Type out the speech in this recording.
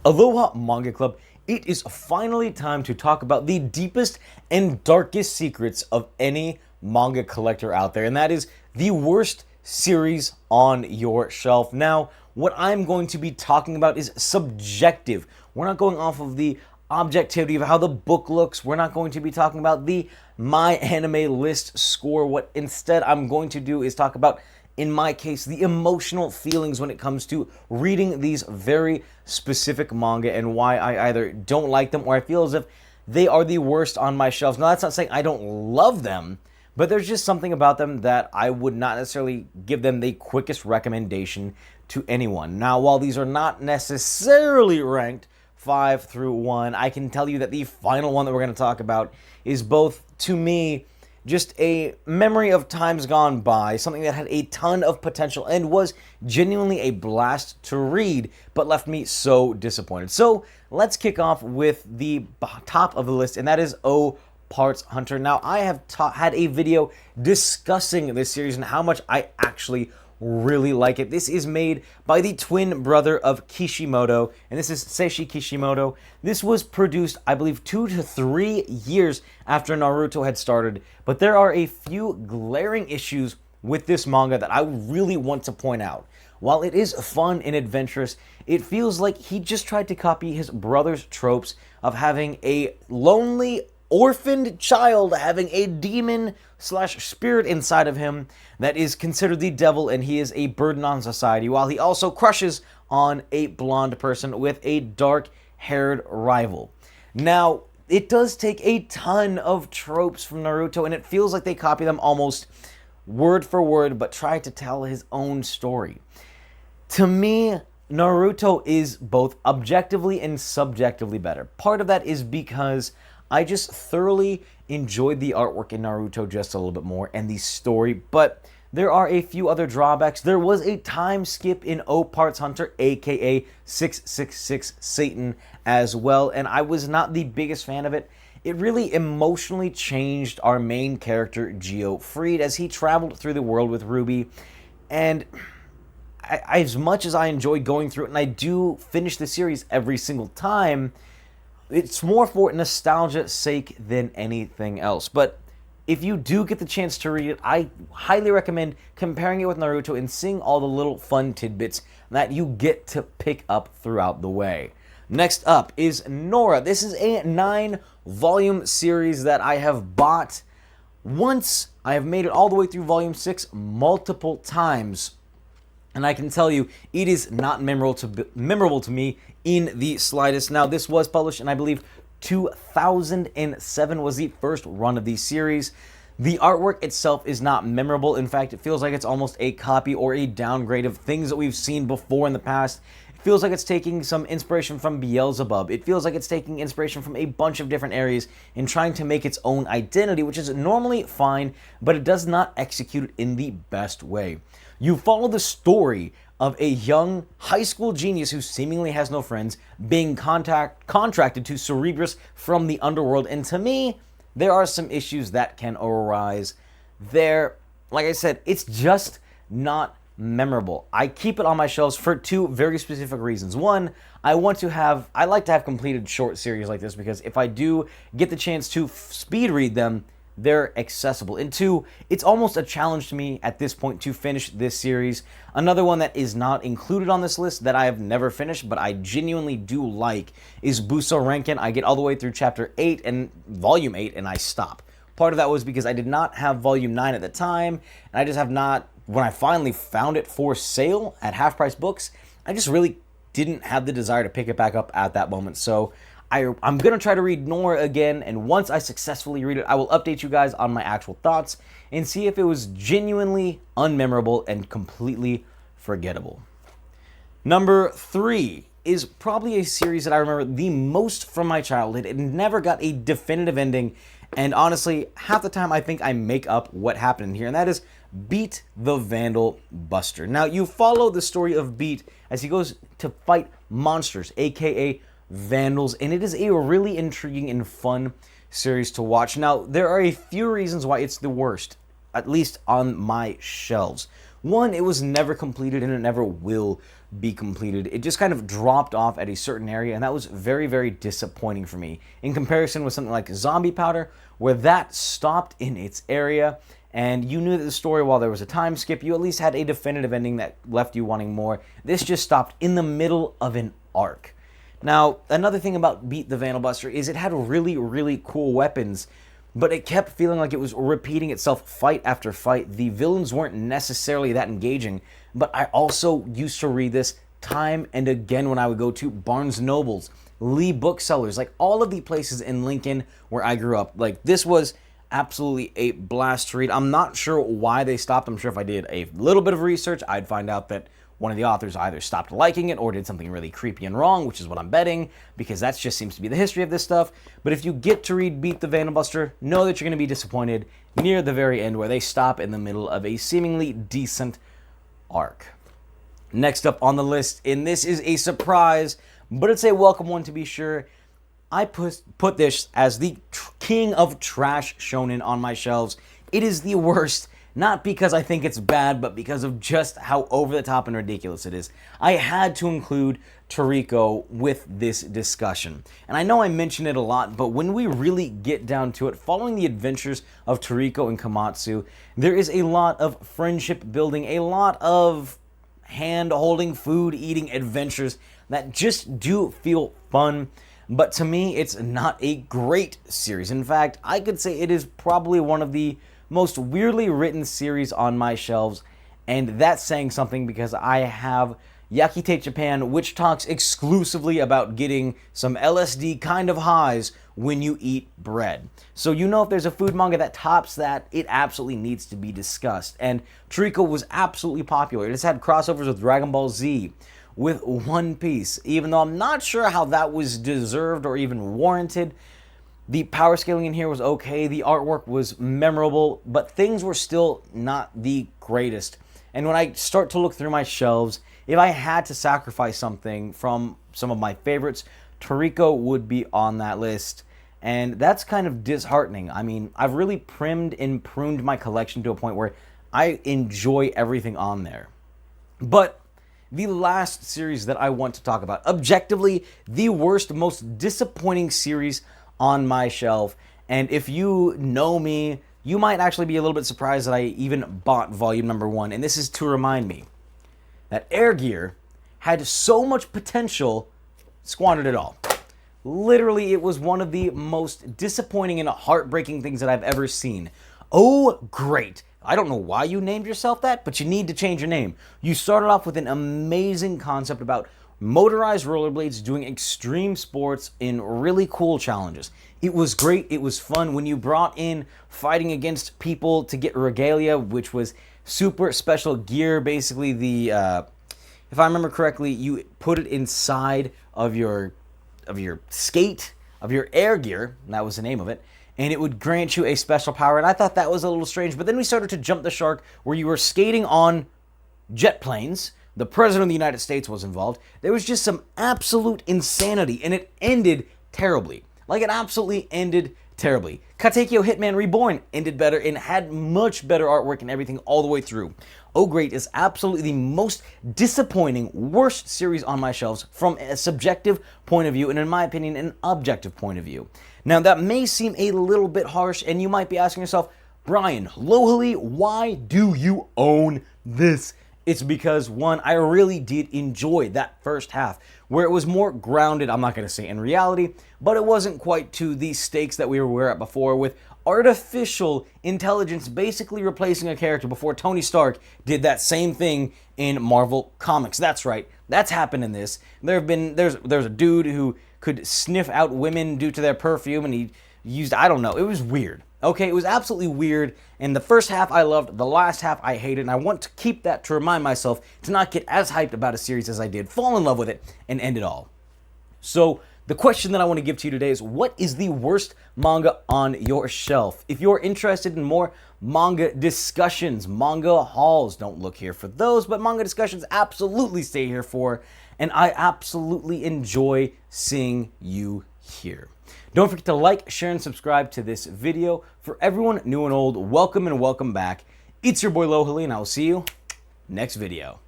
Aloha Manga Club, it is finally time to talk about the deepest and darkest secrets of any manga collector out there, and that is the worst series on your shelf. Now, what I'm going to be talking about is subjective. We're not going off of the objectivity of how the book looks. We're not going to be talking about the My Anime List score. What instead I'm going to do is talk about, in my case, the emotional feelings when it comes to reading these very specific manga and why I either don't like them or I feel as if they are the worst on my shelves. Now, that's not saying I don't love them, but there's just something about them that I would not necessarily give them the quickest recommendation to anyone. Now, while these are not necessarily ranked 5 through 1, I can tell you that the final one that we're going to talk about is both, to me, just a memory of times gone by, something that had a ton of potential and was genuinely a blast to read, but left me so disappointed. So let's kick off with the top of the list, and that is O Parts Hunter. Now, I have had a video discussing this series and how much I actually really like it. This is made by the twin brother of Kishimoto, and this is Seishi Kishimoto. This was produced, I believe, 2 to 3 years after Naruto had started, but there are a few glaring issues with this manga that I really want to point out. While it is fun and adventurous, it feels like he just tried to copy his brother's tropes of having a lonely, orphaned child having a demon slash spirit inside of him that is considered the devil, and he is a burden on society, while he also crushes on a blonde person with a dark-haired rival. Now, it does take a ton of tropes from Naruto, and it feels like they copy them almost word for word, but try to tell his own story. To me, Naruto is both objectively and subjectively better. Part of that is because I just thoroughly enjoyed the artwork in Naruto just a little bit more and the story, but there are a few other drawbacks. There was a time skip in O Parts Hunter, aka 666 Satan, as well, and I was not the biggest fan of it. It really emotionally changed our main character, Gio Freed, as he traveled through the world with Ruby, and as much as I enjoyed going through it, and I do finish the series every single time, it's more for nostalgia's sake than anything else. But if you do get the chance to read it, I highly recommend comparing it with Naruto and seeing all the little fun tidbits that you get to pick up throughout the way. Next up is Nora. This is a 9-volume series that I have bought once. I have made it all the way through volume 6 multiple times, and I can tell you, it is not memorable to me in the slightest. Now, this was published in, I believe, 2007 was the first run of the series. The artwork itself is not memorable. In fact, it feels like it's almost a copy or a downgrade of things that we've seen before in the past. It feels like it's taking some inspiration from Beelzebub. It feels like it's taking inspiration from a bunch of different areas and trying to make its own identity, which is normally fine, but it does not execute it in the best way. You follow the story of a young high school genius who seemingly has no friends being contracted to Cerebrus from the underworld, and to me, there are some issues that can arise there. Like I said, it's just not memorable. I keep it on my shelves for 2 very specific reasons. One, I like to have completed short series like this because if I do get the chance to speed read them, they're accessible. And 2, it's almost a challenge to me at this point to finish this series. Another one that is not included on this list that I have never finished, but I genuinely do like, is Buso Rankin. I get all the way through chapter 8 and volume 8 and I stop. Part of that was because I did not have volume 9 at the time, and I just have not, when I finally found it for sale at Half Price Books, I just really didn't have the desire to pick it back up at that moment. So I'm going to try to read Nora again, and once I successfully read it, I will update you guys on my actual thoughts and see if it was genuinely unmemorable and completely forgettable. Number 3 is probably a series that I remember the most from my childhood. It never got a definitive ending, and honestly, half the time I think I make up what happened in here, and that is Beat the Vandal Buster. Now, you follow the story of Beat as he goes to fight monsters, aka Vandals, and it is a really intriguing and fun series to watch. Now, there are a few reasons why it's the worst, at least on my shelves. One, it was never completed and it never will be completed. It just kind of dropped off at a certain area, and that was very, very disappointing for me. In comparison with something like Zombie Powder, where that stopped in its area, and you knew that the story, while there was a time skip, you at least had a definitive ending that left you wanting more. This just stopped in the middle of an arc. Now, another thing about Beat the Vandal Buster is it had really, really cool weapons, but it kept feeling like it was repeating itself fight after fight. The villains weren't necessarily that engaging, but I also used to read this time and again when I would go to Barnes & Nobles, Lee Booksellers, like all of the places in Lincoln where I grew up. Like, this was absolutely a blast to read. I'm not sure why they stopped. I'm sure if I did a little bit of research, I'd find out that one of the authors either stopped liking it or did something really creepy and wrong, which is what I'm betting, because that just seems to be the history of this stuff. But if you get to read Beat the Vandal Buster, know that you're going to be disappointed near the very end where they stop in the middle of a seemingly decent arc. Next up on the list, and this is a surprise, but it's a welcome one to be sure, I put this as the king of trash shonen on my shelves. It is the worst, not because I think it's bad, but because of just how over the top and ridiculous it is. I had to include Trico with this discussion. And I know I mention it a lot, but when we really get down to it, following the adventures of Trico and Komatsu, there is a lot of friendship building, a lot of hand-holding, food-eating adventures that just do feel fun. But to me, it's not a great series. In fact, I could say it is probably one of the most weirdly written series on my shelves, and that's saying something because I have Yakite Japan, which talks exclusively about getting some LSD kind of highs when you eat bread. So you know if there's a food manga that tops that, it absolutely needs to be discussed. And Trico was absolutely popular. It has had crossovers with Dragon Ball Z, with One Piece, even though I'm not sure how that was deserved or even warranted. The power scaling in here was okay, the artwork was memorable, but things were still not the greatest. And when I start to look through my shelves, if I had to sacrifice something from some of my favorites, Trico would be on that list. And that's kind of disheartening. I mean, I've really primmed and pruned my collection to a point where I enjoy everything on there. But the last series that I want to talk about, objectively the worst, most disappointing series on my shelf, and if you know me, you might actually be a little bit surprised that I even bought volume number 1, and this is to remind me that Air Gear had so much potential, squandered it all. Literally, it was one of the most disappointing and heartbreaking things that I've ever seen. Oh, great. I don't know why you named yourself that, but you need to change your name. You started off with an amazing concept about motorized rollerblades doing extreme sports in really cool challenges. It was great. It was fun when you brought in fighting against people to get regalia, which was super special gear. Basically, if I remember correctly, you put it inside of your skate, of your air gear, and that was the name of it, and it would grant you a special power, and I thought that was a little strange, but then we started to jump the shark where you were skating on jet planes. The President of the United States was involved. There was just some absolute insanity, and it ended terribly. Like, it absolutely ended terribly. Katekyo Hitman Reborn ended better and had much better artwork and everything all the way through. Oh Great is absolutely the most disappointing, worst series on my shelves from a subjective point of view, and in my opinion, an objective point of view. Now, that may seem a little bit harsh, and you might be asking yourself, Brian, lowly, why do you own this? It's because, one, I really did enjoy that first half, where it was more grounded, I'm not going to say in reality, but it wasn't quite to the stakes that we were at before, with artificial intelligence basically replacing a character before Tony Stark did that same thing in Marvel Comics. That's right, that's happened in this. There's a dude who could sniff out women due to their perfume, and he used, I don't know, it was weird. Okay, it was absolutely weird, and the first half I loved, the last half I hated, and I want to keep that to remind myself to not get as hyped about a series as I did, fall in love with it, and end it all. So, the question that I want to give to you today is, what is the worst manga on your shelf? If you're interested in more manga discussions, manga hauls, don't look here for those, but manga discussions absolutely stay here for, and I absolutely enjoy seeing you here. Don't forget to like, share, and subscribe to this video. For everyone new and old, welcome and welcome back. It's your boy Lohali, and I will see you next video.